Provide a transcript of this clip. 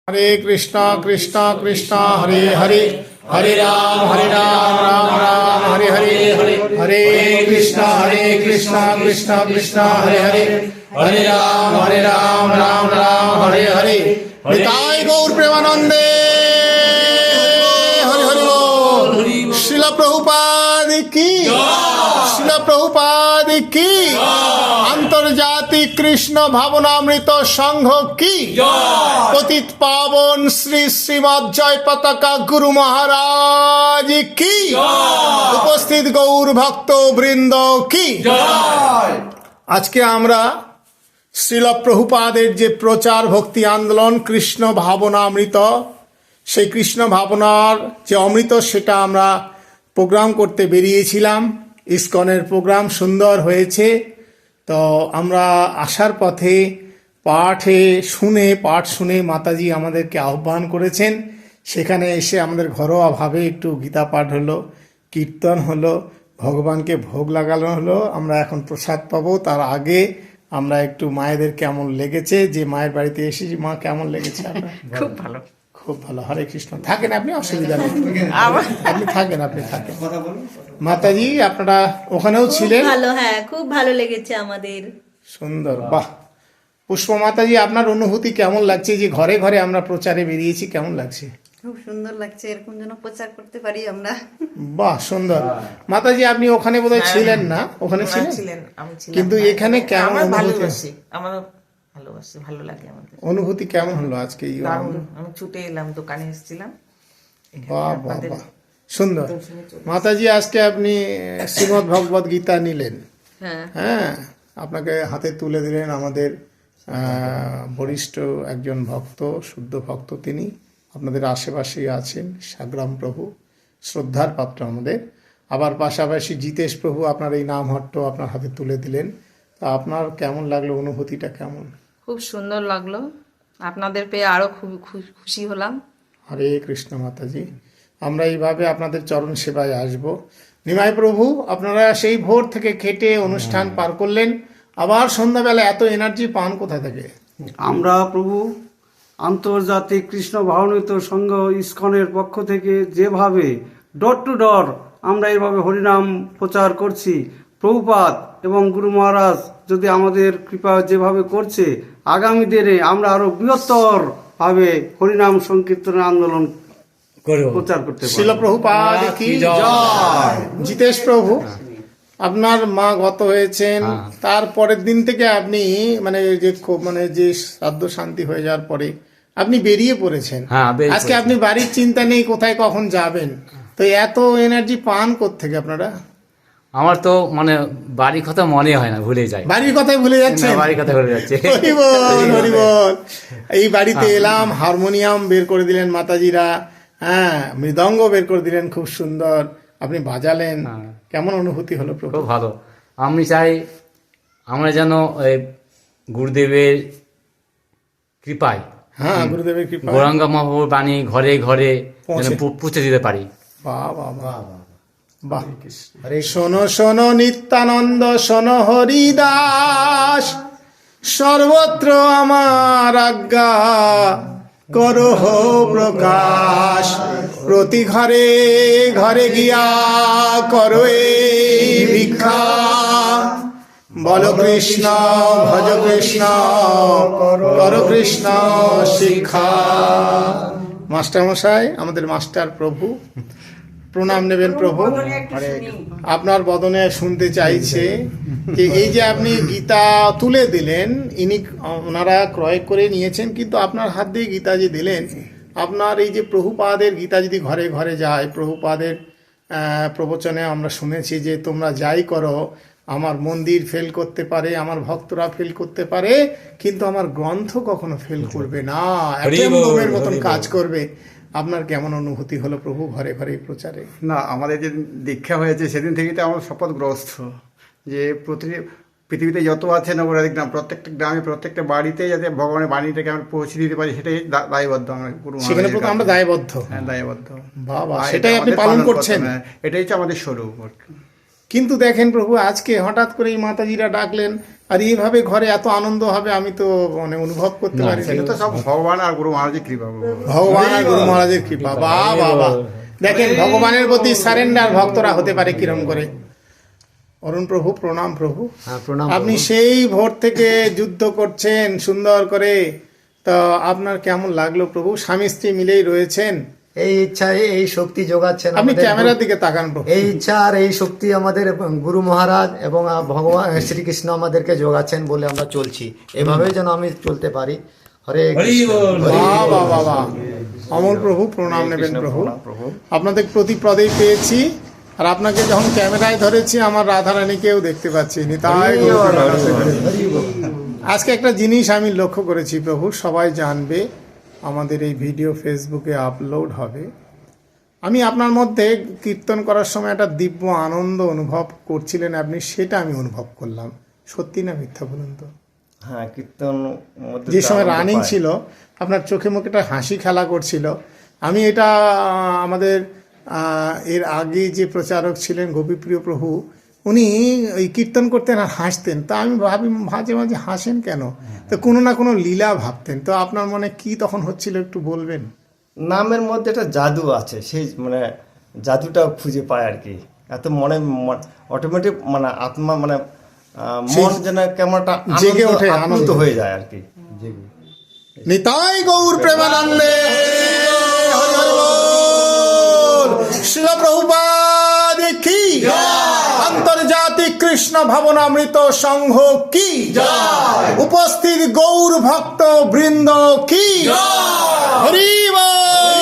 हरे कृष्णा कृष्णा कृष्णा हरे हरे हरे राम राम राम हरे हरे हरे कृष्णा कृष्णा कृष्णा हरे हरे हरे राम राम राम हरे हरे निताय गौर प्रेमानंदे हरि हरि बोल। श्रील प्रभुपाद की श्रील प्रभुपाद की आंतर्जातिक कृष्ण भावनामृत संघ की पतित पावन श्री श्रीमद जय पताका गुरु महाराज की उपस्थित गौर भक्त वृंद की আজকে আমরা শ্রীল প্রভুপাদের যে প্রচার ভক্তি আন্দোলন কৃষ্ণ ভাবনামৃত সেই কৃষ্ণ ভাবনার যে অমৃত সেটা আমরা প্রোগ্রাম করতে বেরিয়েছিলাম। ইসকনের প্রোগ্রাম সুন্দর হয়েছে। তো আমরা আসার পথে পাঠ শুনে মাতাজি আমাদেরকে আহ্বান করেছেন। সেখানে এসে আমাদের ঘরোয়াভাবে একটু গীতা পাঠ হলো, কীর্তন হলো, ভগবানকে ভোগ লাগানো হলো। আমরা এখন প্রসাদ পাবো। তার আগে আমরা একটু মায়েদের কেমন লেগেছে, যে মায়ের বাড়িতে এসেছি, মা কেমন লেগেছে আপনার? খুব ভালো, খুব ভালো। হরে কৃষ্ণ। থাকেন আপনি, অসুবিধা নেই, আপনি থাকেন। মাতাজি আপনারা ওখানেও ছিলেন? ভালো, হ্যাঁ খুব ভালো লেগেছে আমাদের। সুন্দর, বাহ। পুষ্প মাতাজি আপনার অনুভূতি কেমন লাগছে? যে ঘরে ঘরে আমরা প্রচারে বেরিয়েছি, কেমন লাগছে? খুব সুন্দর লাগছে, এরকম যেন প্রচার করতে পারি আমরা। বাহ, সুন্দর। মাতাজি আপনি ওখানে বোধহয় ছিলেন না? ওখানে ছিলেন, কিন্তু এখানে কেমন অনুভূতি? আমারও ভালোবাসি, ভালো লাগে আমাদের। অনুভূতি কেমন হলো আজকে? আমি ছুটে এলাম, দোকানে এসেছিলাম। বাহ বাহ বাহ, সুন্দর। মাতাজি আজকে আপনি শ্রীমদ্ ভগবদ গীতা নিলেন, হ্যাঁ, আপনাকে হাতে তুলে দিলেন আমাদের বরিষ্ঠ একজন ভক্ত, শুদ্ধ ভক্ত। তিনি আপনাদের আশেপাশেই আছেন, সাগ্রাম প্রভু, শ্রদ্ধার পাত্র আমাদের। আবার পাশাপাশি জিতেশ প্রভু আপনার এই নামহট্ট আপনার হাতে তুলে দিলেন। তা আপনার কেমন লাগলো? অনুভূতিটা কেমন? খুব সুন্দর লাগলো, আপনাদের পেয়ে আরো খুব খুশি হলাম। হরে কৃষ্ণ। মাতাজি আমরা এইভাবে আপনাদের চরণ সেবায় আসব। নিমাই প্রভু, আপনারা সেই ভোর থেকে খেটে অনুষ্ঠান পার করলেন, আবার সন্ধ্যাবেলা এত এনার্জি পান কোথা থেকে? আমরা প্রভু আন্তর্জাতিক কৃষ্ণ ভাবনামৃত সংঘ ইসকনের পক্ষ থেকে যেভাবে ডোর টু ডোর আমরা এইভাবে হরিনাম প্রচার করছি, প্রভুপাদ এবং গুরু মহারাজ যদি আমাদের কৃপা যেভাবে করছে, আগামী দিনে আমরা আরো বৃহত্তর ভাবে হরিনাম সংকীর্তনের আন্দোলন প্রচার করতে পারি। শিল প্রভুপাদ কি জয়। জিতেশ প্রভু, আপনার মা গত হয়েছেন, তারপরের দিন থেকে আপনি যে শ্রাদ্ধ শান্তি হয়ে যাওয়ার পরে আপনি বেরিয়ে পড়েছেন। আজকে আপনি বাড়ির চিন্তা নেই কোথায় কখন যাবেন, তো এত এনার্জি পান কোত্থেকে আপনারা? আমার তো বাড়ির কথা মনে হয় না, ভুলে যায়। বাড়ির কথাই ভুলে যাচ্ছে? বাড়ির কথা ভুলে যাচ্ছে। হরি বল। এই বাড়িতে এলাম, হারমোনিয়াম বের করে দিলেন মাতাজিরা, হ্যাঁ, মৃদঙ্গ বের করে দিলেন, খুব সুন্দর আপনি বাজালেন। কেমন অনুভূতি হলো প্রভু? খুব ভালো। আমি চাই আমরা যেন গুরুদেবের কৃপায়, হ্যাঁ, গুরুদেবের কৃপা, গৌরাঙ্গ মহাপ্রভুর বাণী ঘরে ঘরে পৌঁছে দিতে পারি। বাহ বাহ বাহ বাহ। শোনো শোনো নিত্যানন্দ, শোনো হরিদাস, সর্বত্র আমার আজ্ঞা করো প্রকাশ, প্রতি ঘরে ঘরে গিয়া করো এই ভিক্ষা, বলো কৃষ্ণ ভজ কৃষ্ণ করো কৃষ্ণ শিক্ষা। মাস্টার মশাই, আমাদের মাস্টার প্রভু, প্রণাম নেবেন প্রভু। আপনার বদনে শুনতে চাইছে যে এই যে আপনি গীতা তুলে দিলেন, ওনারা ক্রয় করে নিয়েছেন, কিন্তু আপনার হাত দিয়ে গীতা যে দিলেন, আপনার এই যে প্রভুপাদের গীতা যদি ঘরে ঘরে যায়, প্রভুপাদের প্রবচনে আমরা শুনেছি যে তোমরা যাই করো, আমার মন্দির ফেল করতে পারে, আমার ভক্তরা ফেল করতে পারে, কিন্তু আমার গ্রন্থ কখনো ফেল করবে না, অ্যাটমের মতন কাজ করবে। আপনার কেমন অনুভূতি হলো প্রভু ঘরে ঘরে প্রচারে? না, আমাদের যে দীক্ষা হয়েছে সেদিন থেকেই তো আমরা শপথগ্রস্ত যে পৃথিবীতে যত আছে নগরাদি গ্রাম, প্রত্যেকটা গ্রামে প্রত্যেকটা বাড়িতে যাতে ভগবানের বাণীটাকে আমরা পৌঁছে দিতে পারি, সেটাই দায়বদ্ধ আমরা। সেখানে আমরা দায়বদ্ধ। হ্যাঁ, দায়বদ্ধ। বাবা, সেটাই আপনি পালন করছেন। এটাই হচ্ছে আমাদের স্বরূপ। কিন্তু দেখেন প্রভু আজকে হঠাৎ করে এই মাতাজিরা ডাকলেন আর এইভাবে ঘরে এত আনন্দ হবে আমি তো মানে অনুভব করতে পারি সেটা তো সব ভগবান আর গুরু মহারাজের কৃপা ভগবান আর গুরু মহারাজের কৃপা। বাহ বাবা, দেখেন ভগবানের প্রতি সারেন্ডার ভক্তরা হতে পারে কিরম করে। অরুণ প্রভু প্রণাম প্রভু। হ্যাঁ, প্রণাম আপনি প্রভু। সেই ভোর থেকে যুদ্ধ করছেন সুন্দর করে, তো আপনার কেমন লাগলো প্রভু? স্বামী স্ত্রী মিলেই রয়েছেন, এই ইচ্ছা এই শক্তি যোগাচ্ছেন আপনি আমাদের। ক্যামেরার দিকে তাকান প্রভু। এই ইচ্ছা আর এই শক্তি আমাদের গুরু মহারাজ এবং ভগবান শ্রীকৃষ্ণ আমাদেরকে যোগাচ্ছেন বলে আমরা চলছি। এভাবেই যেন আমি চলতে পারি। হরে কৃষ্ণ। বাহ বাহ বাহ বাহ। অমল প্রভু প্রণাম নেবেন প্রভু। আপনাদের প্রতি পদেই পেয়েছি, আর আপনাকে যখন ক্যামেরায় ধরেছি আমার রাধারানীকেও দেখতে পাচ্ছি। নিতাই গৌর প্রেমানন্দে। আজকে একটা জিনিস আমি লক্ষ্য করেছি প্রভু, সবাই জানবে, আমাদের এই ভিডিও ফেসবুকে আপলোড হবে। আমি আপনার মধ্যে কীর্তন করার সময় একটা দিব্য আনন্দ অনুভব করছিলেন আপনি, সেটা আমি অনুভব করলাম। সত্যি না মিথ্যা বলুন তো? হ্যাঁ, কীর্তন মধ্যে যে তো সময় আনন্দ রানিং পায়। ছিল আপনার চোখে মুখে একটা হাসি খেলা করছিল। আমি এটা আমাদের এর আগে যে প্রচারক ছিলেন গোপীপ্রিয় প্রভু, উনি ওই কীর্তন করতেন আর হাসতেন। তা আমি ভাবি মাঝে মাঝে হাসেন কেন, তো কোনো না কোনো লীলা ভাবতেন। তো আপনার মনে কি তখন হচ্ছিল একটু বলবেন? নামের মধ্যে একটা জাদু আছে, সেই মানে জাদুটা খুঁজে পায় আর কি। এত মনে অটোমেটিক মানে আত্মা মানে মন যেন কেমন একটা জেগে ওঠে, আপ্লুত আনন্দ হয়ে যায় আর কি। নিতাই গৌর প্রেমানন্দে। হরি হরি বল। শিল প্রভুপাদ কি, আন্তর্জাতিক কৃষ্ণ ভাবনামৃত সংঘ কি, উপস্থিত গৌর ভক্ত বৃন্দ কি, হরি বল।